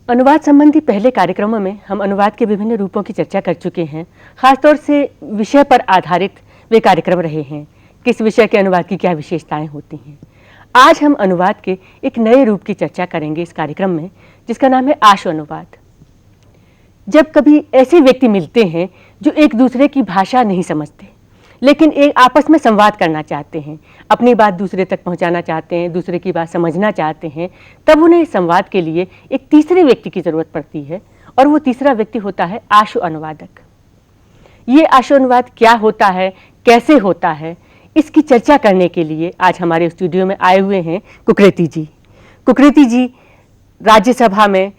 अनुवाद संबंधी पहले कार्यक्रमों में हम अनुवाद के विभिन्न रूपों की चर्चा कर चुके हैं। खासतौर से विषय पर आधारित वे कार्यक्रम रहे हैं, किस विषय के अनुवाद की क्या विशेषताएं होती हैं। आज हम अनुवाद के एक नए रूप की चर्चा करेंगे इस कार्यक्रम में, जिसका नाम है आशु अनुवाद। जब कभी ऐसे व्यक्ति मिलते हैं जो एक दूसरे की भाषा नहीं समझते, लेकिन एक आपस में संवाद करना चाहते हैं, अपनी बात दूसरे तक पहुंचाना चाहते हैं, दूसरे की बात समझना चाहते हैं, तब उन्हें संवाद के लिए एक तीसरे व्यक्ति की ज़रूरत पड़ती है और वो तीसरा व्यक्ति होता है आशु अनुवादक। ये आशु अनुवाद क्या होता है, कैसे होता है, इसकी चर्चा करने के लिए आज हमारे स्टूडियो में आए हुए हैं कुकृति जी। कुकृति जी राज्यसभा में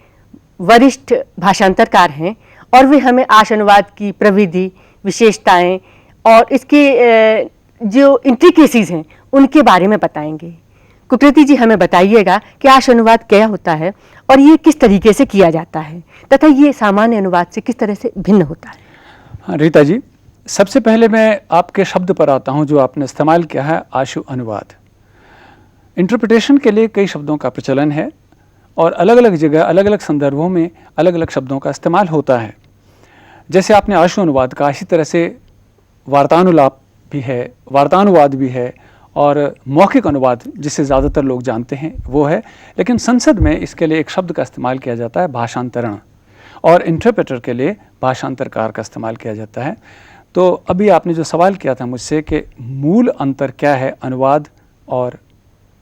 वरिष्ठ भाषांतरकार हैं और वे हमें आशु अनुवाद की प्रविधि, विशेषताएं और इसके जो इंट्रिकेसीज हैं उनके बारे में बताएंगे। कुकृति जी, हमें बताइएगा कि आशु अनुवाद क्या होता है और ये किस तरीके से किया जाता है तथा ये सामान्य अनुवाद से किस तरह से भिन्न होता है। हाँ रीता जी, सबसे पहले मैं आपके शब्द पर आता हूँ जो आपने इस्तेमाल किया है, आशु अनुवाद। इंटरप्रिटेशन के लिए कई शब्दों का प्रचलन है और अलग अलग जगह अलग अलग संदर्भों में अलग अलग शब्दों का इस्तेमाल होता है। जैसे आपने आशु अनुवाद कहा, इसी तरह से वार्तानुलाप भी है, वार्तानुवाद भी है और मौखिक अनुवाद जिसे ज़्यादातर लोग जानते हैं वो है। लेकिन संसद में इसके लिए एक शब्द का इस्तेमाल किया जाता है, भाषांतरण, और इंटरप्रेटर के लिए भाषांतरकार का इस्तेमाल किया जाता है। तो अभी आपने जो सवाल किया था मुझसे कि मूल अंतर क्या है अनुवाद और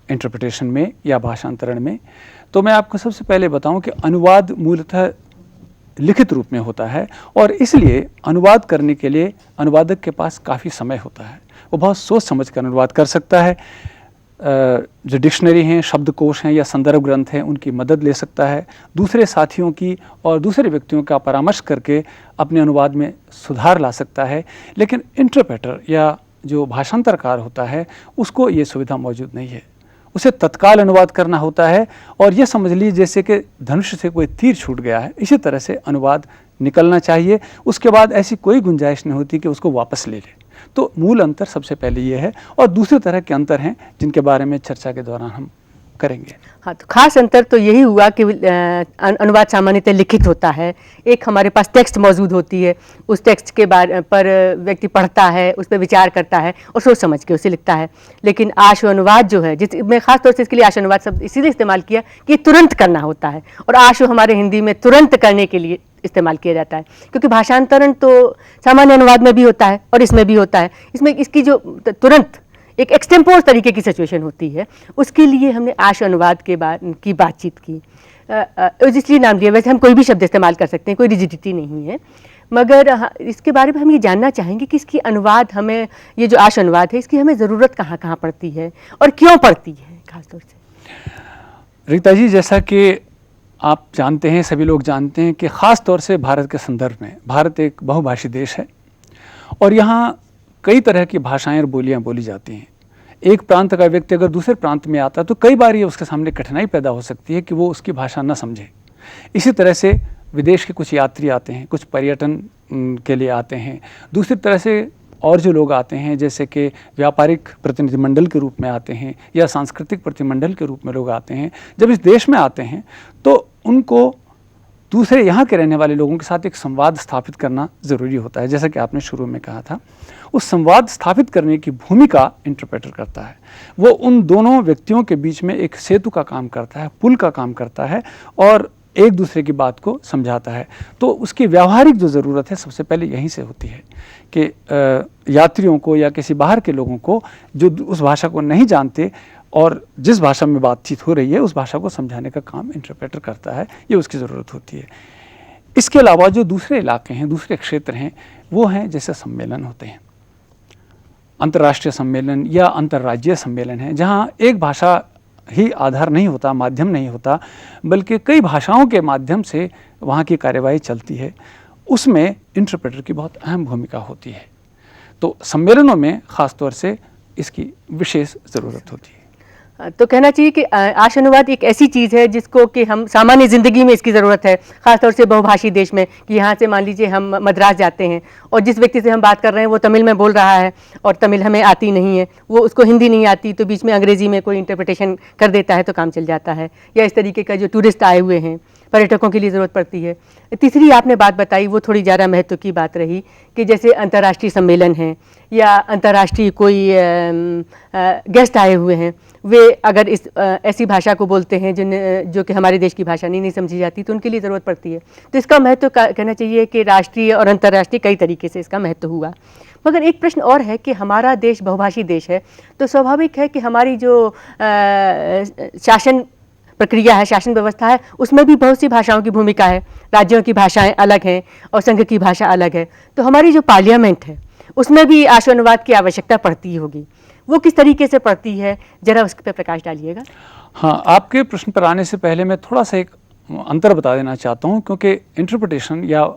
इंटरप्रिटेशन में या भाषांतरण में, तो मैं आपको सबसे पहले बताऊं कि अनुवाद मूलतः लिखित रूप में होता है और इसलिए अनुवाद करने के लिए अनुवादक के पास काफ़ी समय होता है। वो बहुत सोच समझ कर अनुवाद कर सकता है। जो डिक्शनरी हैं, शब्दकोश हैं या संदर्भ ग्रंथ हैं, उनकी मदद ले सकता है, दूसरे साथियों की और दूसरे व्यक्तियों का परामर्श करके अपने अनुवाद में सुधार ला सकता है। लेकिन इंटरप्रेटर या जो भाषांतरकार होता है उसको ये सुविधा मौजूद नहीं है। उसे तत्काल अनुवाद करना होता है और ये समझ लीजिए जैसे कि धनुष से कोई तीर छूट गया है, इसी तरह से अनुवाद निकलना चाहिए। उसके बाद ऐसी कोई गुंजाइश नहीं होती कि उसको वापस ले ले। तो मूल अंतर सबसे पहले ये है और दूसरे तरह के अंतर हैं जिनके बारे में चर्चा के दौरान हम करेंगे। हाँ, तो खास अंतर तो यही हुआ कि अनुवाद सामान्यतः लिखित होता है। एक हमारे पास टेक्स्ट मौजूद होती है, उस टेक्स्ट के बारे पर व्यक्ति पढ़ता है, उस पर विचार करता है और सोच समझ के उसे लिखता है। लेकिन आशु अनुवाद जो है, जिसमें खास तौर से इसके लिए आशु अनुवाद शब्द इसीलिए इस्तेमाल किया कि तुरंत करना होता है और आशु हमारे हिंदी में तुरंत करने के लिए इस्तेमाल किया जाता है, क्योंकि भाषांतरण तो सामान्य अनुवाद में भी होता है और इसमें भी होता है। इसमें इसकी जो तुरंत एक एक्सटेम्पोर तरीके की सिचुएशन होती है, उसके लिए हमने आशु अनुवाद के की बातचीत की। इसलिए नाम दिया। वैसे हम कोई भी शब्द इस्तेमाल कर सकते हैं, कोई रिजिडिटी नहीं है, मगर इसके बारे में हम ये जानना चाहेंगे कि इसकी अनुवाद हमें, ये जो आशु अनुवाद है, इसकी हमें ज़रूरत कहाँ कहाँ पड़ती है और क्यों पड़ती है खासतौर से। रीता जी, जैसा कि आप जानते हैं, सभी लोग जानते हैं कि ख़ास तौर से भारत के संदर्भ में, भारत एक बहुभाषी देश है और यहाँ कई तरह की भाषाएं और बोलियां बोली जाती हैं। एक प्रांत का व्यक्ति अगर दूसरे प्रांत में आता है तो कई बार ये उसके सामने कठिनाई पैदा हो सकती है कि वो उसकी भाषा न समझे। इसी तरह से विदेश के कुछ यात्री आते हैं, कुछ पर्यटन के लिए आते हैं, दूसरी तरह से और जो लोग आते हैं जैसे कि व्यापारिक प्रतिनिधिमंडल के रूप में आते हैं या सांस्कृतिक प्रतिनिधिमंडल के रूप में लोग आते हैं। जब इस देश में आते हैं तो उनको दूसरे यहाँ के रहने वाले लोगों के साथ एक संवाद स्थापित करना ज़रूरी होता है। जैसा कि आपने शुरू में कहा था, उस संवाद स्थापित करने की भूमिका इंटरप्रेटर करता है। वो उन दोनों व्यक्तियों के बीच में एक सेतु का काम करता है, पुल का काम करता है और एक दूसरे की बात को समझाता है। तो उसकी व्यावहारिक जो ज़रूरत है सबसे पहले यहीं से होती है कि यात्रियों को या किसी बाहर के लोगों को जो उस भाषा को नहीं जानते और जिस भाषा में बातचीत हो रही है उस भाषा को समझाने का काम इंटरप्रेटर करता है, ये उसकी ज़रूरत होती है। इसके अलावा जो दूसरे इलाके हैं, दूसरे क्षेत्र हैं, वो हैं जैसे सम्मेलन होते हैं, अंतर्राष्ट्रीय सम्मेलन या अंतर्राज्यीय सम्मेलन है, जहाँ एक भाषा ही आधार नहीं होता, माध्यम नहीं होता, बल्कि कई भाषाओं के माध्यम से वहाँ की कार्यवाही चलती है। उसमें इंटरप्रेटर की बहुत अहम भूमिका होती है। तो सम्मेलनों में ख़ास तौर से इसकी विशेष ज़रूरत होती है। तो कहना चाहिए कि आशु अनुवाद एक ऐसी चीज़ है जिसको कि हम सामान्य ज़िंदगी में इसकी ज़रूरत है, ख़ासतौर से बहुभाषी देश में, कि यहाँ से मान लीजिए हम मद्रास जाते हैं और जिस व्यक्ति से हम बात कर रहे हैं वो तमिल में बोल रहा है और तमिल हमें आती नहीं है, वो उसको हिंदी नहीं आती, तो बीच में अंग्रेज़ी में कोई इंटरप्रिटेशन कर देता है तो काम चल जाता है। या इस तरीके का जो टूरिस्ट आए हुए हैं पर्यटकों के लिए ज़रूरत पड़ती है। तीसरी आपने बात बताई वो थोड़ी ज़्यादा महत्व की बात रही कि जैसे अंतर्राष्ट्रीय सम्मेलन हैं या अंतर्राष्ट्रीय कोई गेस्ट आए हुए हैं, वे अगर इस ऐसी भाषा को बोलते हैं जो कि हमारे देश की भाषा नहीं समझी जाती, तो उनके लिए ज़रूरत पड़ती है। तो इसका महत्व कहना चाहिए कि राष्ट्रीय और अंतर्राष्ट्रीय कई तरीके से इसका महत्व हुआ। मगर एक प्रश्न और है कि हमारा देश बहुभाषी देश है, तो स्वाभाविक है कि हमारी जो शासन प्रक्रिया है, शासन व्यवस्था है, उसमें भी बहुत सी भाषाओं की भूमिका है। राज्यों की भाषाएं अलग हैं और संघ की भाषा अलग है। तो हमारी जो पार्लियामेंट है उसमें भी आशानुवाद की आवश्यकता पड़ती होगी। वो किस तरीके से पड़ती है, जरा उस पर प्रकाश डालिएगा। हाँ, आपके प्रश्न पर आने से पहले मैं थोड़ा सा एक अंतर बता देना चाहता हूँ, क्योंकि इंटरप्रिटेशन या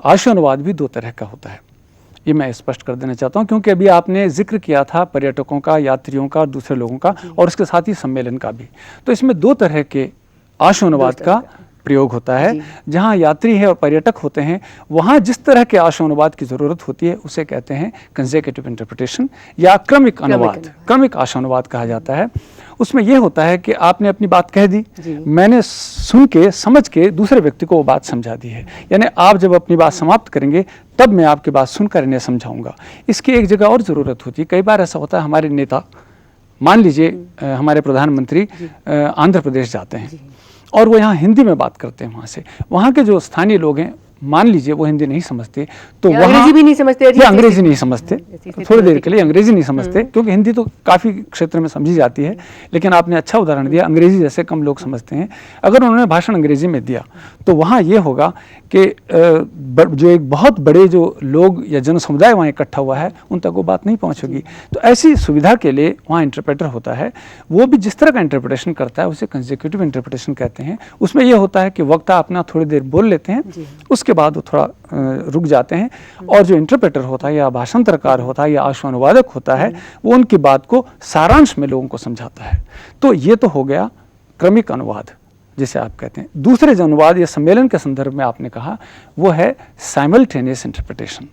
आशानुवाद भी दो तरह का होता है। ये मैं स्पष्ट कर देना चाहता हूँ, क्योंकि अभी आपने जिक्र किया था पर्यटकों का, यात्रियों का, दूसरे लोगों का और उसके साथ ही सम्मेलन का भी। तो इसमें दो तरह के आशानुवाद का प्रयोग होता है। जहाँ यात्री है और पर्यटक होते हैं, वहाँ जिस तरह के आशानुवाद की ज़रूरत होती है उसे कहते हैं कंसेक्यूटिव इंटरप्रिटेशन या क्रमिक अनुवाद। क्रमिक आशानुवाद कहा जाता है। उसमें यह होता है कि आपने अपनी बात कह दी, मैंने सुन के समझ के दूसरे व्यक्ति को वो बात समझा दी है। यानी आप जब अपनी बात समाप्त करेंगे तब मैं आपकी बात सुनकर इन्हें समझाऊंगा। इसकी एक जगह और ज़रूरत होती है। कई बार ऐसा होता है, हमारे नेता, मान लीजिए हमारे प्रधानमंत्री आंध्र प्रदेश जाते हैं और वो यहाँ हिंदी में बात करते हैं। वहाँ के जो स्थानीय लोग हैं, मान लीजिए वो हिंदी नहीं समझते, तो वहाँ अंग्रेजी भी नहीं समझते, अंग्रेजी नहीं समझते, थोड़ी देर के लिए अंग्रेजी नहीं समझते, क्योंकि हिंदी तो काफ़ी क्षेत्र में समझी जाती है। लेकिन आपने अच्छा उदाहरण दिया, अंग्रेजी जैसे कम लोग समझते हैं। अगर उन्होंने भाषण अंग्रेजी में दिया तो वहाँ ये होगा कि जो एक बहुत बड़े जो लोग या जन समुदाय वहाँ इकट्ठा हुआ है, उन तक वो बात नहीं पहुँचेगी। तो ऐसी सुविधा के लिए वहाँ इंटरप्रेटर होता है। वो भी जिस तरह का इंटरप्रिटेशन करता है उसे कंसेक्यूटिव इंटरप्रिटेशन कहते हैं। उसमें यह होता है कि वक्ता अपना थोड़ी देर बोल लेते हैं, उसके बाद वो थोड़ा रुक जाते हैं, और जो इंटरप्रेटर होता है या भाषांतरकार होता है या आशानुवादक होता है, वो उनकी बात को सारांश में लोगों को समझाता है। तो ये तो हो गया क्रमिक अनुवाद जिसे आप कहते हैं। दूसरे जो अनुवाद या सम्मेलन के संदर्भ में आपने कहा, वो है साइमल्टेनियस इंटरप्रिटेशन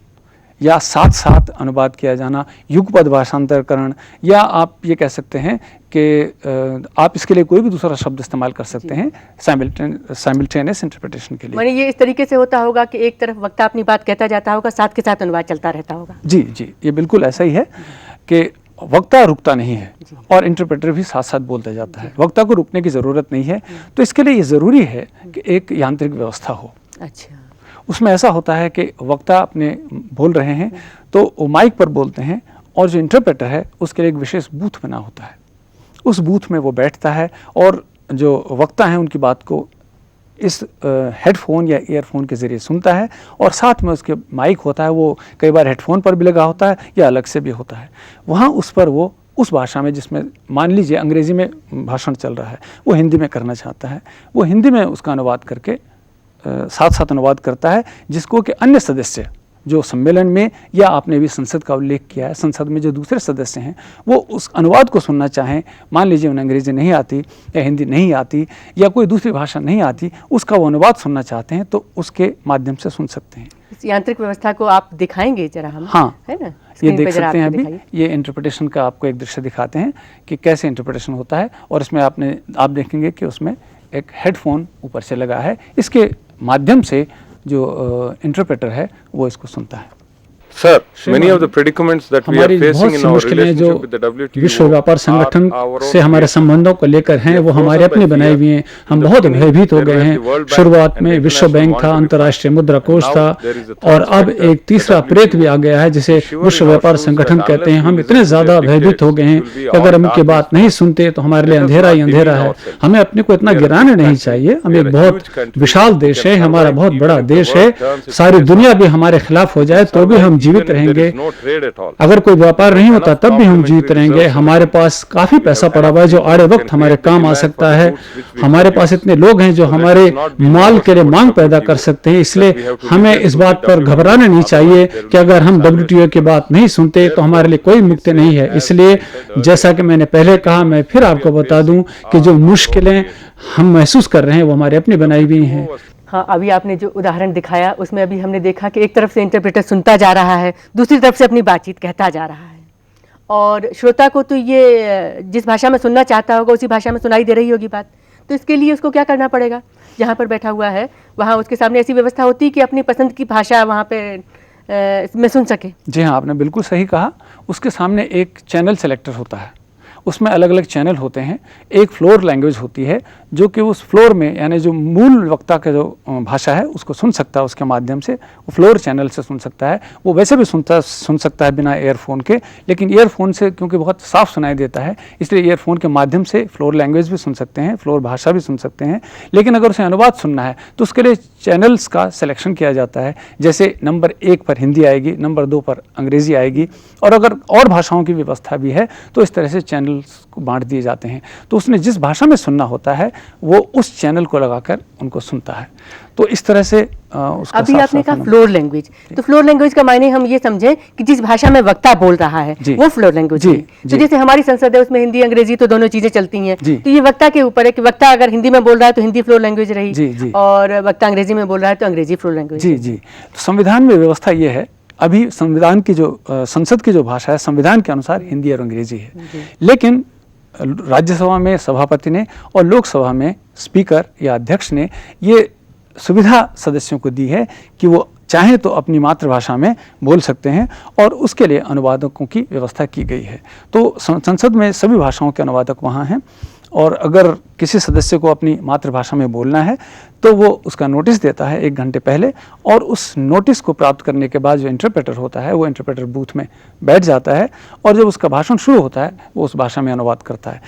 या साथ साथ अनुवाद किया जाना, युगपद भाषांतरकरण, या आप ये कह सकते हैं कि आप इसके लिए कोई भी दूसरा शब्द इस्तेमाल कर सकते हैं साइमल्टेनियस इंटरप्रिटेशन के लिए। माने ये इस तरीके से होता होगा कि एक तरफ वक्ता अपनी बात कहता जाता होगा, साथ के साथ अनुवाद चलता रहता होगा। जी जी, ये बिल्कुल ऐसा ही है कि वक्ता रुकता नहीं है और इंटरप्रेटर भी साथ साथ बोलता जाता है। वक्ता को रुकने की ज़रूरत नहीं है। तो इसके लिए ये ज़रूरी है कि एक यांत्रिक व्यवस्था हो। अच्छा, उसमें ऐसा होता है कि वक्ता अपने बोल रहे हैं तो वो माइक पर बोलते हैं, और जो इंटरप्रेटर है उसके लिए एक विशेष बूथ बना होता है। उस बूथ में वो बैठता है और जो वक्ता हैं उनकी बात को इस हेडफोन या ईयरफोन के ज़रिए सुनता है, और साथ में उसके माइक होता है, वो कई बार हेडफोन पर भी लगा होता है या अलग से भी होता है। वहाँ उस पर वो उस भाषा में, जिसमें मान लीजिए अंग्रेज़ी में भाषण चल रहा है, वो हिंदी में करना चाहता है, वो हिंदी में उसका अनुवाद करके साथ साथ अनुवाद करता है, जिसको कि अन्य सदस्य जो सम्मेलन में, या आपने भी संसद का उल्लेख किया है, संसद में जो दूसरे सदस्य हैं वो उस अनुवाद को सुनना चाहें, मान लीजिए उन्हें अंग्रेजी नहीं आती या हिंदी नहीं आती या कोई दूसरी भाषा नहीं आती, उसका वो अनुवाद सुनना चाहते हैं तो उसके माध्यम से सुन सकते हैं। इस यांत्रिक व्यवस्था को आप दिखाएंगे जरा हम? हाँ, है ना, ये देख सकते हैं अभी, ये इंटरप्रिटेशन का आपको एक दृश्य दिखाते हैं कि कैसे इंटरप्रिटेशन होता है। और इसमें आप देखेंगे कि उसमें एक हेडफोन ऊपर से लगा है, इसके माध्यम से जो इंटरप्रेटर है वो इसको सुनता है। Sir, many of the predicaments that we are facing in our relationship with the WTO विश्व व्यापार संगठन से हमारे संबंधों को लेकर हैं, वो हमारे अपने बनाए हुए हैं। हम बहुत भयभीत हो गए हैं। शुरुआत में विश्व बैंक था, अंतर्राष्ट्रीय मुद्रा कोष था, और अब एक तीसरा प्रेत भी आ गया है जिसे विश्व व्यापार संगठन कहते हैं। हम इतने ज्यादा भयभीत हो गए हैं कि अगर हम उनकी बात नहीं सुनते तो हमारे लिए अंधेरा ही अंधेरा है। हमें अपने को इतना गिराना नहीं चाहिए। हम एक बहुत विशाल देश है, हमारा बहुत बड़ा देश है। सारी दुनिया भी हमारे खिलाफ हो जाए तो भी हम जीवित रहेंगे। अगर कोई व्यापार नहीं होता तब भी हम जीवित रहेंगे। हमारे पास काफी पैसा पड़ा हुआ है जो आड़े वक्त हमारे काम आ सकता है। हमारे पास इतने लोग हैं जो हमारे माल के लिए मांग पैदा कर सकते हैं। इसलिए हमें इस बात पर घबराना नहीं चाहिए कि अगर हम WTO की बात नहीं सुनते तो हमारे लिए कोई मुक्ति नहीं है। इसलिए जैसा कि मैंने पहले कहा, मैं फिर आपको बता दूं कि जो मुश्किलें हम महसूस कर रहे हैं वो हमारे अपनी बनाई हुई हैं। हाँ, अभी आपने जो उदाहरण दिखाया उसमें अभी हमने देखा कि एक तरफ से इंटरप्रेटर सुनता जा रहा है, दूसरी तरफ से अपनी बातचीत कहता जा रहा है, और श्रोता को तो ये जिस भाषा में सुनना चाहता होगा उसी भाषा में सुनाई दे रही होगी बात। तो इसके लिए उसको क्या करना पड़ेगा? जहाँ पर बैठा हुआ है वहाँ उसके सामने ऐसी व्यवस्था होती है कि अपनी पसंद की भाषा वहाँ पे में सुन सके। जी हाँ, आपने बिल्कुल सही कहा। उसके सामने एक चैनल सेलेक्टर होता है, उसमें अलग अलग चैनल होते हैं। एक फ्लोर लैंग्वेज होती है जो कि उस फ्लोर में, यानी जो मूल वक्ता का जो भाषा है उसको सुन सकता है, उसके माध्यम से वो फ्लोर चैनल से सुन सकता है। वो वैसे भी सुन सकता है बिना ईयरफोन के, लेकिन ईयरफोन से क्योंकि बहुत साफ सुनाई देता है इसलिए ईयरफोन के माध्यम से फ्लोर लैंग्वेज भी सुन सकते हैं, फ्लोर भाषा भी सुन सकते हैं। लेकिन अगर उसे अनुवाद सुनना है तो उसके लिए चैनल्स का सिलेक्शन किया जाता है। जैसे नंबर 1 पर हिंदी आएगी, नंबर 2 पर अंग्रेज़ी आएगी, और अगर और भाषाओं की व्यवस्था भी है तो इस तरह से चैनल्स को बांट दिए जाते हैं। तो उसने जिस भाषा में सुनना होता है वो उस चैनल को लगाकर उनको सुनता है। तो इस तरह से उसका अभी आपने कहा फ्लोर लैंग्वेज, तो फ्लोर लैंग्वेज का मायने हम ये समझें कि जिस भाषा में वक्ता बोल रहा है वो फ्लोर लैंग्वेज है। तो जैसे हमारी संसद है उसमें हिंदी अंग्रेजी तो दोनों चीजें चलती हैं, तो ये वक्ता के ऊपर है कि वक्ता अगर हिंदी में बोल रहा है तो हिंदी फ्लोर लैंग्वेज रही, और वक्ता अंग्रेजी में बोल रहा है तो अंग्रेजी फ्लोर लैंग्वेज। जी जी, तो संविधान में व्यवस्था ये है, अभी संविधान की जो संसद की जो भाषा है संविधान के अनुसार हिंदी और अंग्रेजी है, लेकिन राज्यसभा में सभापति ने और लोकसभा में स्पीकर या अध्यक्ष ने ये सुविधा सदस्यों को दी है कि वो चाहें तो अपनी मातृभाषा में बोल सकते हैं, और उसके लिए अनुवादकों की व्यवस्था की गई है। तो संसद में सभी भाषाओं के अनुवादक वहाँ हैं, और अगर किसी सदस्य को अपनी मातृभाषा में बोलना है तो वो उसका नोटिस देता है 1 घंटे पहले, और उस नोटिस को प्राप्त करने के बाद जो इंटरप्रेटर होता है वो इंटरप्रेटर बूथ में बैठ जाता है, और जब उसका भाषण शुरू होता है वो उस भाषा में अनुवाद करता है।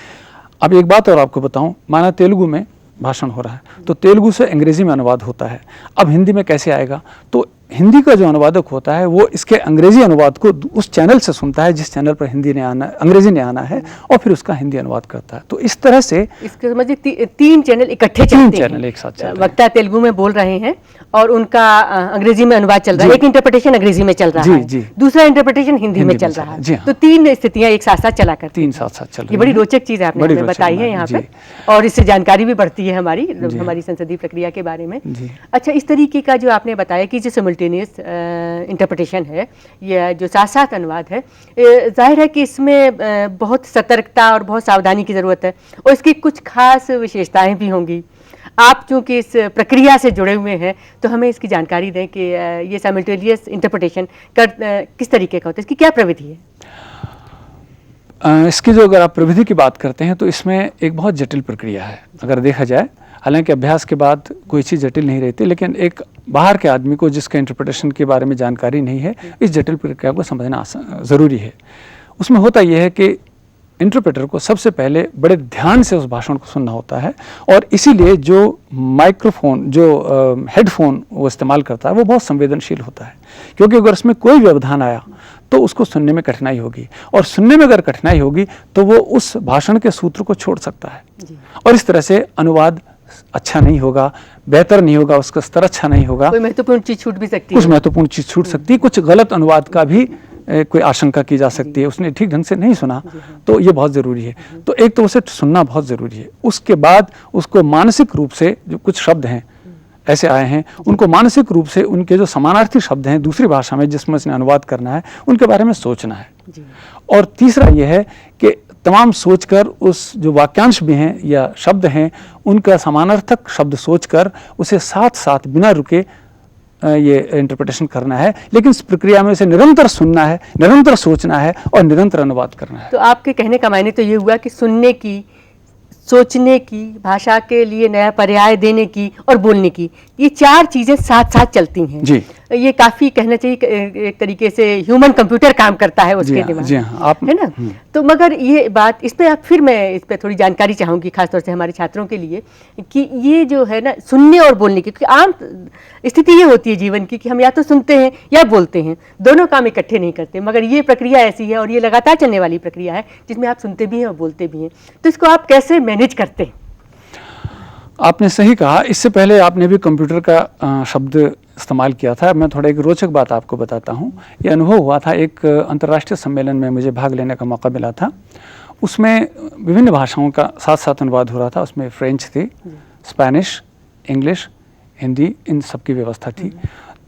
अब एक बात और आपको बताऊं, माना तेलुगु में भाषण हो रहा है तो तेलुगु से अंग्रेजी में अनुवाद होता है, अब हिंदी में कैसे आएगा? तो हिंदी का जो अनुवादक होता है वो इसके अंग्रेजी अनुवाद को उस चैनल से सुनता है जिस चैनल पर अंग्रेजी ने आना है, और फिर उसका हिंदी अनुवाद करता है। तो इस तरह से इसके समझिए 3 चैनल इकट्ठे चलते हैं, 3 चैनल एक साथ चल रहे हैं। वक्ता तेलुगु में बोल रहे हैं और उनका अंग्रेजी में अनुवाद चल रहा है, एक इंटरप्रिटेशन अंग्रेजी में चल रहा है, दूसरा इंटरप्रिटेशन हिंदी में चल रहा है। तो 3 स्थितियां एक साथ साथ चला करती हैं, 3 साथ साथ चल रही है। ये बड़ी रोचक चीज आपने हमें बताई है यहाँ पे, और इससे जानकारी भी बढ़ती है हमारी संसदीय प्रक्रिया के बारे में। अच्छा, इस तरीके का जो आपने बताया कि जो सिमल्टेनियस इंटरप्रिटेशन है या जो साथ साथ अनुवाद है, जाहिर है कि इसमें बहुत सतर्कता और बहुत सावधानी की ज़रूरत है, और इसकी कुछ खास विशेषताएं भी होंगी। आप चूँकि इस प्रक्रिया से जुड़े हुए हैं तो हमें इसकी जानकारी दें कि ये साइमल्टेनियस इंटरप्रिटेशन किस तरीके का होता है, इसकी क्या प्रविधि है? इसकी जो अगर आप प्रविधि की बात करते हैं तो इसमें एक बहुत जटिल प्रक्रिया है अगर देखा जाए। हालांकि अभ्यास के बाद कोई चीज़ जटिल नहीं रहती, लेकिन एक बाहर के आदमी को जिसका इंटरप्रिटेशन के बारे में जानकारी नहीं है, इस जटिल प्रक्रिया को समझना ज़रूरी है। उसमें होता यह है कि इंटरप्रेटर को सबसे पहले बड़े ध्यान से उस भाषण को सुनना होता है, और इसीलिए जो माइक्रोफोन, जो हेडफोन वो इस्तेमाल करता है वो बहुत संवेदनशील होता है, क्योंकि अगर उसमें कोई व्यवधान आया तो उसको सुनने में कठिनाई होगी, और सुनने में अगर कठिनाई होगी तो वो उस भाषण के सूत्र को छोड़ सकता है, और इस तरह से अनुवाद अच्छा नहीं होगा, बेहतर नहीं होगा, उसका स्तर अच्छा नहीं होगा। कोई महत्वपूर्ण चीज़ छूट भी सकती है, कुछ महत्वपूर्ण चीज़ छूट सकती है, कुछ गलत अनुवाद का भी कोई आशंका की जा सकती है, उसने ठीक ढंग से नहीं सुना, तो ये बहुत ज़रूरी है। तो एक तो उसे सुनना बहुत ज़रूरी है, उसके बाद उसको मानसिक रूप से जो कुछ शब्द हैं ऐसे आए हैं उनको मानसिक रूप से उनके जो समानार्थी शब्द हैं दूसरी भाषा में जिसमें उसने अनुवाद करना है उनके बारे में सोचना है। और तीसरा ये है कि तमाम सोचकर उस जो वाक्यांश भी हैं या शब्द हैं उनका समानार्थक शब्द सोचकर उसे साथ साथ बिना रुके ये इंटरप्रिटेशन करना है, लेकिन इस प्रक्रिया में उसे निरंतर सुनना है, निरंतर सोचना है और निरंतर अनुवाद करना है। तो आपके कहने का मायने तो ये हुआ कि सुनने की, सोचने की, भाषा के लिए नया पर्याय देने की और बोलने की, ये 4 चीज़ें साथ साथ चलती हैं जी। ये काफ़ी कहना चाहिए एक तरीके से ह्यूमन कंप्यूटर काम करता है उसके दिमाग में, आप है ना। तो मगर ये बात इस पे फिर मैं इस पे थोड़ी जानकारी चाहूँगी खासतौर से हमारे छात्रों के लिए कि ये जो है ना सुनने और बोलने की, क्योंकि आम स्थिति ये होती है जीवन की कि हम या तो सुनते हैं या बोलते हैं, दोनों काम इकट्ठे नहीं करते, मगर ये प्रक्रिया ऐसी है और ये लगातार चलने वाली प्रक्रिया है जिसमें आप सुनते भी हैं और बोलते भी हैं। तो इसको आप कैसे मैनेज करते हैं? आपने सही कहा, इससे पहले आपने भी कंप्यूटर का शब्द इस्तेमाल किया था। मैं थोड़ा एक रोचक बात आपको बताता हूँ। ये अनुभव हुआ था, एक अंतर्राष्ट्रीय सम्मेलन में मुझे भाग लेने का मौका मिला था। उसमें विभिन्न भाषाओं का साथ साथ अनुवाद हो रहा था। उसमें फ्रेंच थी, स्पेनिश, इंग्लिश, हिंदी, इन सब की व्यवस्था थी।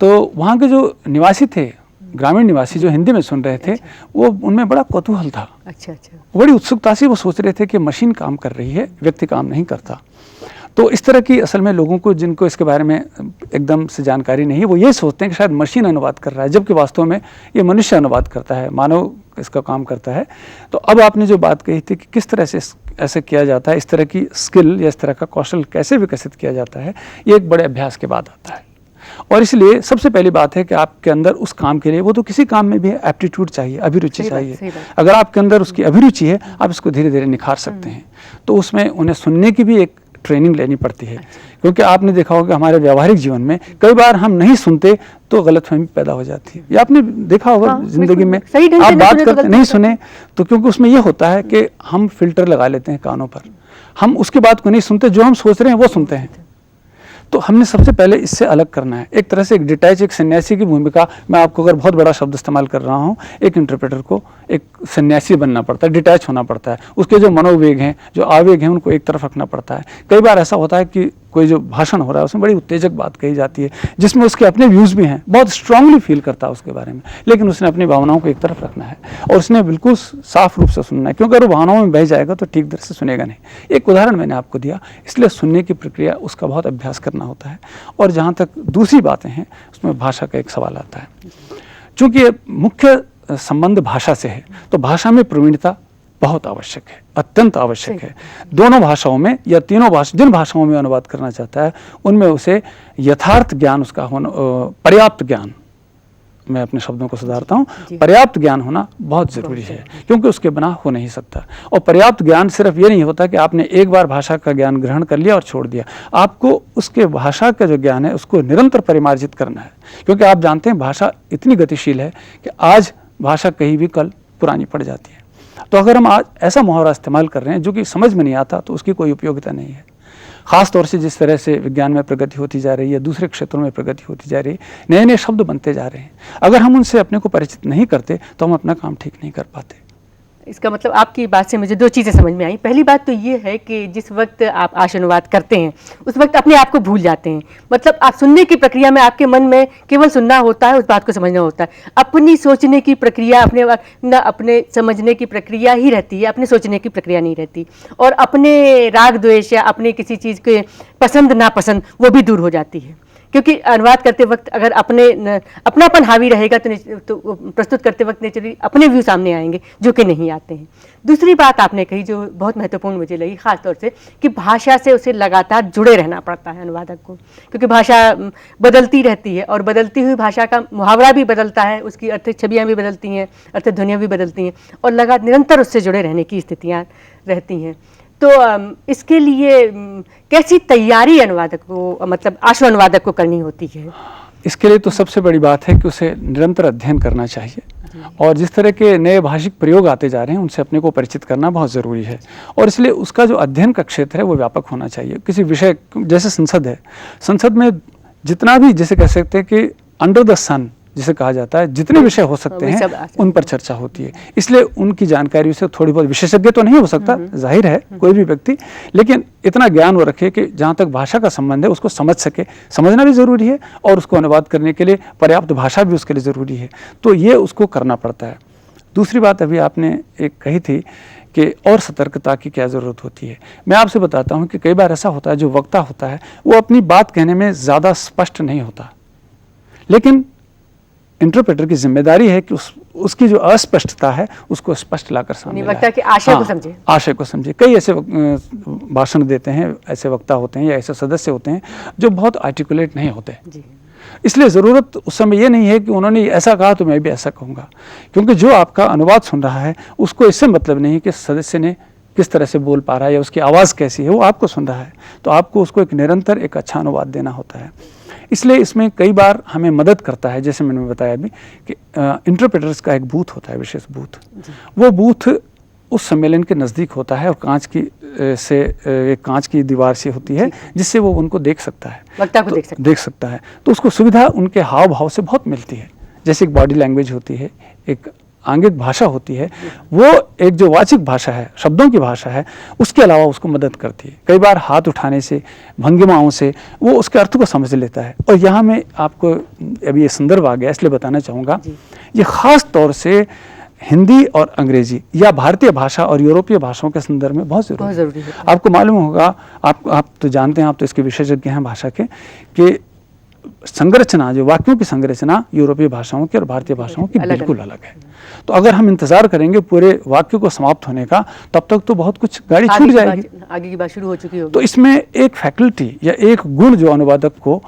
तो वहाँ के जो निवासी थे, ग्रामीण निवासी जो हिंदी में सुन रहे थे, वो उनमें बड़ा कौतूहल था। अच्छा। बड़ी उत्सुकता से वो सोच रहे थे कि मशीन काम कर रही है, व्यक्ति काम नहीं करता। तो इस तरह की असल में लोगों को जिनको इसके बारे में एकदम से जानकारी नहीं है, वो ये सोचते हैं कि शायद मशीन अनुवाद कर रहा है, जबकि वास्तव में ये मनुष्य अनुवाद करता है, मानव इसका काम करता है। तो अब आपने जो बात कही थी कि किस तरह से ऐसे किया जाता है, इस तरह की स्किल या इस तरह का कौशल कैसे विकसित किया जाता है, ये एक बड़े अभ्यास के बाद आता है। और इसलिए सबसे पहली बात है कि आपके अंदर उस काम के लिए, वो तो किसी काम में भी एप्टीट्यूड चाहिए, अभिरुचि चाहिए। अगर आपके अंदर उसकी अभिरुचि है, आप इसको धीरे धीरे निखार सकते हैं। तो उसमें उन्हें सुनने की भी एक ट्रेनिंग लेनी पड़ती है, क्योंकि आपने देखा होगा हमारे व्यावहारिक जीवन में कई बार हम नहीं सुनते तो गलतफहमी पैदा हो जाती है। या आपने देखा होगा जिंदगी में आप बात करते नहीं सुने तो, क्योंकि उसमें यह होता है कि हम फिल्टर लगा लेते हैं कानों पर, हम उसकी बात को नहीं सुनते, जो हम सोच रहे हैं वो सुनते हैं। तो हमने सबसे पहले इससे अलग करना है। एक तरह से एक डिटैच, एक सन्यासी की भूमिका, मैं आपको अगर बहुत बड़ा शब्द इस्तेमाल कर रहा हूँ, एक इंटरप्रेटर को एक सन्यासी बनना पड़ता है, डिटैच होना पड़ता है। उसके जो मनोवेग हैं, जो आवेग हैं, उनको एक तरफ रखना पड़ता है। कई बार ऐसा होता है कि कोई जो भाषण हो रहा है उसमें बड़ी उत्तेजक बात कही जाती है, जिसमें उसके अपने व्यूज़ भी हैं, बहुत स्ट्रांगली फील करता है उसके बारे में, लेकिन उसने अपनी भावनाओं को एक तरफ रखना है और उसने बिल्कुल साफ रूप से सुनना है, क्योंकि अगर वो भावनाओं में बह जाएगा तो ठीक तरह से सुनेगा नहीं। एक उदाहरण मैंने आपको दिया, इसलिए सुनने की प्रक्रिया उसका बहुत अभ्यास करना होता है। और जहाँ तक दूसरी बातें हैं, उसमें भाषा का एक सवाल आता है। चूँकि मुख्य संबंध भाषा से है, तो भाषा में प्रवीणता बहुत आवश्यक है, अत्यंत आवश्यक है। दोनों भाषाओं में या तीनों भाषा, जिन भाषाओं में अनुवाद करना चाहता है उनमें उसे यथार्थ ज्ञान उसका होना, पर्याप्त ज्ञान, मैं अपने शब्दों को सुधारता हूँ, पर्याप्त ज्ञान होना बहुत ज़रूरी है, क्योंकि उसके बिना हो नहीं सकता। और पर्याप्त ज्ञान सिर्फ ये नहीं होता कि आपने एक बार भाषा का ज्ञान ग्रहण कर लिया और छोड़ दिया, आपको उसके भाषा का जो ज्ञान है उसको निरंतर परिमार्जित करना है। क्योंकि आप जानते हैं भाषा इतनी गतिशील है कि आज भाषा कहीं भी कल पुरानी पड़ जाती है। तो अगर हम आज ऐसा मुहावरा इस्तेमाल कर रहे हैं जो कि समझ में नहीं आता, तो उसकी कोई उपयोगिता नहीं है। ख़ास तौर से जिस तरह से विज्ञान में प्रगति होती जा रही है, दूसरे क्षेत्रों में प्रगति होती जा रही है, नए नए शब्द बनते जा रहे हैं, अगर हम उनसे अपने को परिचित नहीं करते तो हम अपना काम ठीक नहीं कर पाते। इसका मतलब आपकी बात से मुझे दो चीज़ें समझ में आई। पहली बात तो ये है कि जिस वक्त आप आशा अनुवाद करते हैं उस वक्त अपने आप को भूल जाते हैं। मतलब आप सुनने की प्रक्रिया में आपके मन में केवल सुनना होता है, उस बात को समझना होता है। अपनी सोचने की प्रक्रिया, अपने समझने की प्रक्रिया ही रहती है, अपने सोचने की प्रक्रिया नहीं रहती। और अपने राग द्वेष या अपने किसी चीज़ के पसंद नापसंद वो भी दूर हो जाती है, क्योंकि अनुवाद करते वक्त अगर अपनापन हावी रहेगा तो प्रस्तुत करते वक्त नेचुरली अपने व्यू सामने आएंगे जो कि नहीं आते हैं। दूसरी बात आपने कही जो बहुत महत्वपूर्ण मुझे लगी, खास तौर से कि भाषा से उसे लगातार जुड़े रहना पड़ता है अनुवादक को, क्योंकि भाषा बदलती रहती है और बदलती हुई भाषा का मुहावरा भी बदलता है, उसकी अर्थ छवियाँ भी बदलती हैं, अर्थ ध्वनियाँ भी बदलती हैं और निरंतर उससे जुड़े रहने की स्थितियाँ रहती हैं। तो इसके लिए कैसी तैयारी अनुवादक को, मतलब आशु अनुवादक को करनी होती है? इसके लिए तो सबसे बड़ी बात है कि उसे निरंतर अध्ययन करना चाहिए और जिस तरह के नए भाषिक प्रयोग आते जा रहे हैं उनसे अपने को परिचित करना बहुत ज़रूरी है। और इसलिए उसका जो अध्ययन का क्षेत्र है वो व्यापक होना चाहिए। किसी विषय, जैसे संसद है, संसद में जितना भी, जैसे कह सकते हैं कि अंडर द सन जिसे कहा जाता है, जितने विषय हो सकते हैं उन पर चर्चा होती है। इसलिए उनकी जानकारी से थोड़ी बहुत, विशेषज्ञ तो नहीं हो सकता, जाहिर है कोई भी व्यक्ति, लेकिन इतना ज्ञान वो रखे कि जहाँ तक भाषा का संबंध है उसको समझ सके। समझना भी ज़रूरी है और उसको अनुवाद करने के लिए पर्याप्त भाषा भी उसके लिए ज़रूरी है। तो ये उसको करना पड़ता है। दूसरी बात अभी आपने एक कही थी कि और सतर्कता की क्या ज़रूरत होती है। मैं आपसे बताता हूँ कि कई बार ऐसा होता है, जो वक्ता होता है वो अपनी बात कहने में ज़्यादा स्पष्ट नहीं होता, लेकिन इंटरप्रेटर की जिम्मेदारी है कि उसकी जो अस्पष्टता है उसको स्पष्ट लाकर सामने लाए। वक्ता के आशय को समझे, आशय को समझे। कई ऐसे भाषण देते हैं, ऐसे वक्ता होते हैं या ऐसे सदस्य होते हैं जो बहुत आर्टिकुलेट नहीं होते जी। इसलिए ज़रूरत उस समय ये नहीं है कि उन्होंने ऐसा कहा तो मैं भी ऐसा कहूँगा, क्योंकि जो आपका अनुवाद सुन रहा है उसको इससे मतलब नहीं कि सदस्य ने किस तरह से बोल पा रहा है या उसकी आवाज़ कैसी है, वो आपको सुन रहा है। तो आपको उसको एक निरंतर एक अच्छा अनुवाद देना होता है। इसलिए इसमें कई बार हमें मदद करता है, जैसे मैंने बताया अभी कि इंटरप्रेटर्स का एक बूथ होता है, विशेष बूथ। वो बूथ उस सम्मेलन के नज़दीक होता है और एक कांच की दीवार से होती है जिससे वो उनको देख सकता है, वक्ता को देख सकता है। तो उसको सुविधा उनके हाव भाव से बहुत मिलती है। जैसे एक बॉडी लैंग्वेज होती है, एक आंगिक भाषा होती है, वो एक जो वाचिक भाषा है, शब्दों की भाषा है, उसके अलावा उसको मदद करती है। कई बार हाथ उठाने से, भंगिमाओं से वो उसके अर्थ को समझ लेता है। और यहाँ मैं आपको अभी ये संदर्भ आ गया इसलिए बताना चाहूँगा, ये ख़ास तौर से हिंदी और अंग्रेजी या भारतीय भाषा और यूरोपीय भाषाओं के संदर्भ में बहुत ज़रूरी है। आपको मालूम होगा, आप तो जानते हैं, आप तो इसके विशेषज्ञ हैं भाषा के, कि संरचना, जो वाक्यों की संरचना यूरोपीय भाषाओं की और भारतीय भाषाओं की बिल्कुल अलग है। तो अगर हम इंतजार करेंगे पूरे वाक्य को समाप्त होने का, तब तक तो बहुत कुछ गाड़ी छूट जाएगी, आगे की बात शुरू हो चुकी होगी। तो इसमें एक फैकल्टी या एक गुण जो अनुवादक को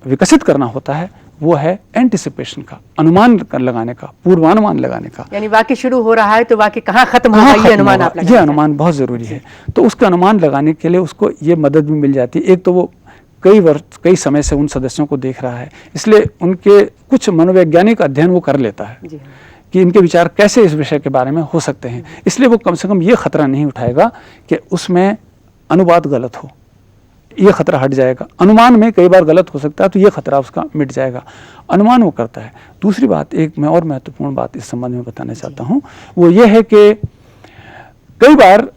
विकसित करना होता है, वो है एंटिसिपेशन का, अनुमान लगाने का, पूर्वानुमान लगाने का। यानी वाक्य शुरू हो रहा है तो वाक्य कहाँ खत्म होगा, ये अनुमान आप लगाते हैं। ये अनुमान बहुत जरूरी है। तो उसका अनुमान लगाने के लिए उसको ये मदद भी मिल जाती है। एक तो वो कई समय से उन सदस्यों को देख रहा है, इसलिए उनके कुछ मनोवैज्ञानिक अध्ययन वो कर लेता है कि इनके विचार कैसे इस विषय के बारे में हो सकते हैं। इसलिए वो कम से कम ये खतरा नहीं उठाएगा कि उसमें अनुवाद गलत हो, ये खतरा हट जाएगा। अनुमान में कई बार गलत हो सकता है, तो ये खतरा उसका मिट जाएगा, अनुमान वो करता है। दूसरी बात, एक मैं और महत्वपूर्ण बात इस संबंध में बताना चाहता हूँ, वो ये है कि कई बार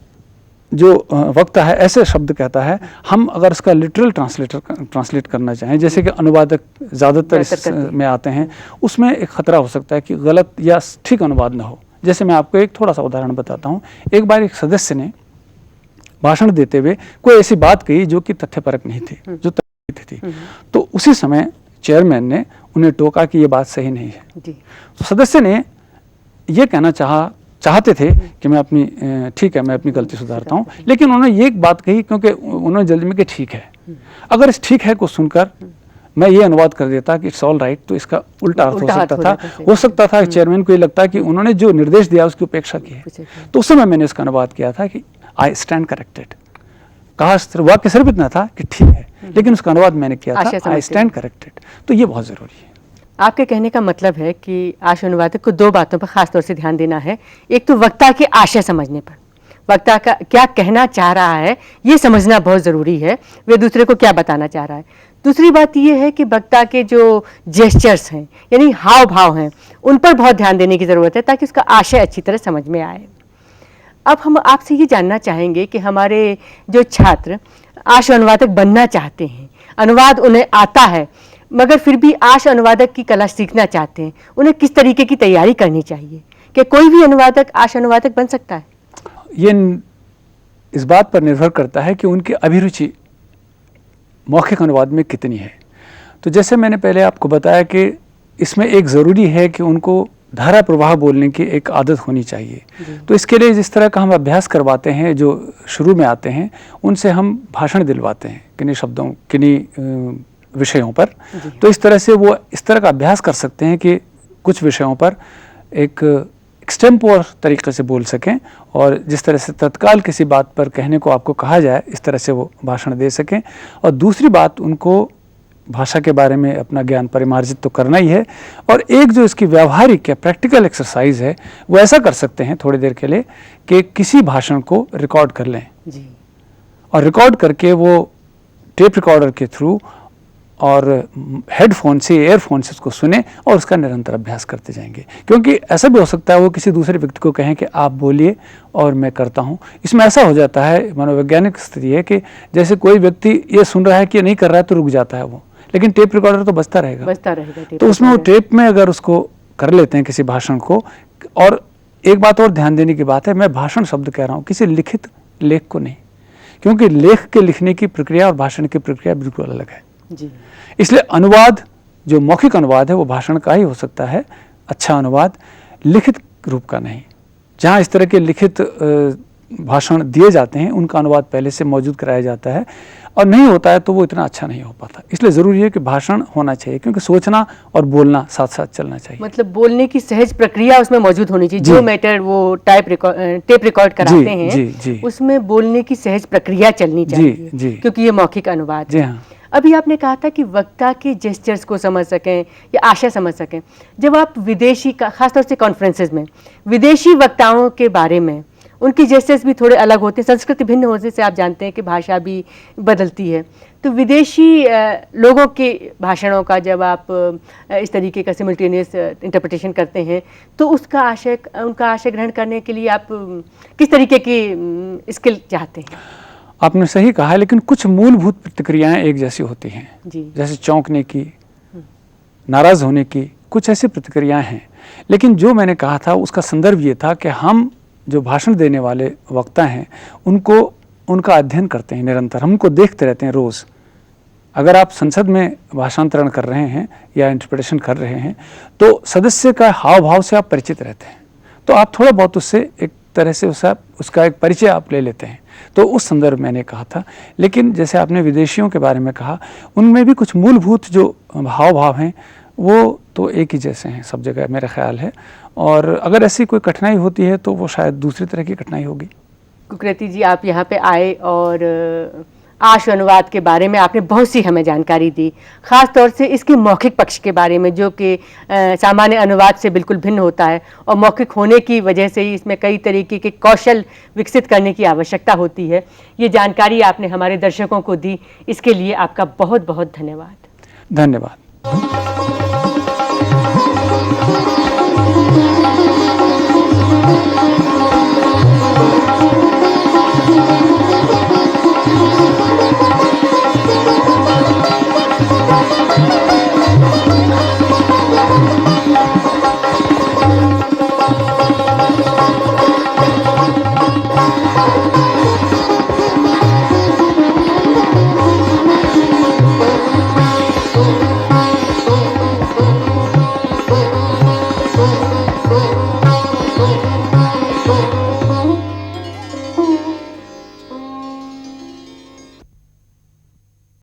जो वक्ता है ऐसे शब्द कहता है, हम अगर इसका लिटरल ट्रांसलेट करना चाहें, जैसे कि अनुवादक ज़्यादातर में आते हैं, उसमें एक खतरा हो सकता है कि गलत या ठीक अनुवाद ना हो। जैसे मैं आपको एक थोड़ा सा उदाहरण बताता हूँ। एक बार एक सदस्य ने भाषण देते हुए कोई ऐसी बात कही जो कि तथ्यपरक नहीं थी, जो तथ्य थी, तो उसी समय चेयरमैन ने उन्हें टोका कि ये बात सही नहीं है। तो सदस्य ने ये कहना चाहते थे कि मैं अपनी गलती सुधारता हूँ, लेकिन उन्होंने ये एक बात कही, क्योंकि उन्होंने जल्दी में कि ठीक है। अगर इस ठीक है को सुनकर मैं ये अनुवाद कर देता कि इट्स ऑल राइट, तो इसका उल्टा अर्थ हो सकता था। चेयरमैन को ये लगता है कि उन्होंने जो निर्देश दिया उसकी उपेक्षा की है। तो उस समय मैंने इसका अनुवाद किया था कि आई स्टैंड करेक्टेड। कहा वाक्य सिर्फ इतना था कि ठीक है, लेकिन उसका अनुवाद मैंने किया था आई स्टैंड करेक्टेड। तो ये बहुत ज़रूरी है। आपके कहने का मतलब है कि आशु अनुवादक को दो बातों पर खास तौर से ध्यान देना है। एक तो वक्ता के आशय समझने पर, वक्ता का क्या कहना चाह रहा है ये समझना बहुत ज़रूरी है, वे दूसरे को क्या बताना चाह रहा है। दूसरी बात ये है कि वक्ता के जो जेस्चर्स हैं, यानी हाव भाव हैं, उन पर बहुत ध्यान देने की ज़रूरत है ताकि उसका आशय अच्छी तरह समझ में आए। अब हम आपसे ये जानना चाहेंगे कि हमारे जो छात्र आशु अनुवादक बनना चाहते हैं, अनुवाद उन्हें आता है मगर फिर भी आशु अनुवादक की कला सीखना चाहते हैं, उन्हें किस तरीके की तैयारी करनी चाहिए? कि कोई भी अनुवादक आशु अनुवादक बन सकता है? ये इस बात पर निर्भर करता है कि उनकी अभिरुचि मौखिक अनुवाद में कितनी है। तो जैसे मैंने पहले आपको बताया कि इसमें एक ज़रूरी है कि उनको धारा प्रवाह बोलने की एक आदत होनी चाहिए। तो इसके लिए जिस तरह का हम अभ्यास करवाते हैं, जो शुरू में आते हैं उनसे हम भाषण दिलवाते हैं किन्हीं शब्दों, किन्हीं विषयों पर। तो इस तरह से वो इस तरह का अभ्यास कर सकते हैं कि कुछ विषयों पर एक एक्सटेम्पोर तरीके से बोल सकें, और जिस तरह से तत्काल किसी बात पर कहने को आपको कहा जाए इस तरह से वो भाषण दे सकें। और दूसरी बात, उनको भाषा के बारे में अपना ज्ञान परिमार्जित तो करना ही है, और एक जो इसकी व्यावहारिक या प्रैक्टिकल एक्सरसाइज है वो ऐसा कर सकते हैं थोड़ी देर के लिए कि किसी भाषण को रिकॉर्ड कर लें जी। और रिकॉर्ड करके वो टेप रिकॉर्डर के थ्रू और हेडफोन से, एयरफोन से उसको सुने और उसका निरंतर अभ्यास करते जाएंगे। क्योंकि ऐसा भी हो सकता है वो किसी दूसरे व्यक्ति को कहें कि आप बोलिए और मैं करता हूँ। इसमें ऐसा हो जाता है, मनोवैज्ञानिक स्थिति है कि जैसे कोई व्यक्ति ये सुन रहा है कि ये नहीं कर रहा है तो रुक जाता है वो, लेकिन टेप रिकॉर्डर तो बजता रहेगा। तो उसमें वो टेप में अगर उसको कर लेते हैं किसी भाषण को। और एक बात और ध्यान देने की बात है, मैं भाषण शब्द कह रहा हूँ, किसी लिखित लेख को नहीं, क्योंकि लेख के लिखने की प्रक्रिया और भाषण की प्रक्रिया बिल्कुल अलग है जी। इसलिए अनुवाद, जो मौखिक अनुवाद है वो भाषण का ही हो सकता है, अच्छा अनुवाद, लिखित रूप का नहीं। जहाँ इस तरह के लिखित भाषण दिए जाते हैं उनका अनुवाद पहले से मौजूद कराया जाता है, और नहीं होता है तो वो इतना अच्छा नहीं हो पाता। इसलिए ज़रूरी है कि भाषण होना चाहिए, क्योंकि सोचना और बोलना साथ साथ चलना चाहिए। मतलब बोलने की सहज प्रक्रिया उसमें मौजूद होनी चाहिए। जो मैटर वो टेप रिकॉर्ड कराते हैं जी। उसमें बोलने की सहज प्रक्रिया चलनी चाहिए जी। क्योंकि ये मौखिक अनुवाद है। अभी आपने कहा था कि वक्ता के जेस्चर्स को समझ सकें या आशय समझ सकें। जब आप विदेशी, खासतौर से कॉन्फ्रेंसेज में विदेशी वक्ताओं के बारे में, उनकी जेस्चर्स भी थोड़े अलग होते हैं, संस्कृति भिन्न होने से आप जानते हैं कि भाषा भी बदलती है। तो विदेशी लोगों के भाषणों का जब आप इस तरीके का सिमल्टेनियस इंटरप्रिटेशन करते हैं तो उनका आशय ग्रहण करने के लिए आप किस तरीके की स्किल चाहते हैं? आपने सही कहा, लेकिन कुछ मूलभूत प्रतिक्रियाएं एक जैसी होती हैं जी। जैसे चौंकने की, नाराज होने की, कुछ ऐसी प्रतिक्रियाएं हैं लेकिन जो मैंने कहा था उसका संदर्भ ये था कि हम जो भाषण देने वाले वक्ता हैं उनका अध्ययन करते हैं निरंतर, हम उनको देखते रहते हैं रोज़। अगर आप संसद में भाषांतरण कर रहे हैं या इंटरप्रिटेशन कर रहे हैं तो सदस्य का हाव भाव से आप परिचित रहते हैं, तो आप थोड़ा बहुत उससे एक तरह से उसका एक परिचय आप ले लेते हैं। तो उस संदर्भ मैंने कहा था। लेकिन जैसे आपने विदेशियों के बारे में कहा, उनमें भी कुछ मूलभूत जो हाव भाव हैं वो तो एक ही जैसे हैं सब जगह, मेरा ख्याल है। और अगर ऐसी कोई कठिनाई होती है तो वो शायद दूसरी तरह की कठिनाई होगी। कुकरेती जी, आप यहाँ पे आए और आशु अनुवाद के बारे में आपने बहुत सी हमें जानकारी दी, ख़ास तौर से इसके मौखिक पक्ष के बारे में जो कि सामान्य अनुवाद से बिल्कुल भिन्न होता है और मौखिक होने की वजह से ही इसमें कई तरीके के कौशल विकसित करने की आवश्यकता होती है। ये जानकारी आपने हमारे दर्शकों को दी, इसके लिए आपका बहुत बहुत धन्यवाद। धन्यवाद।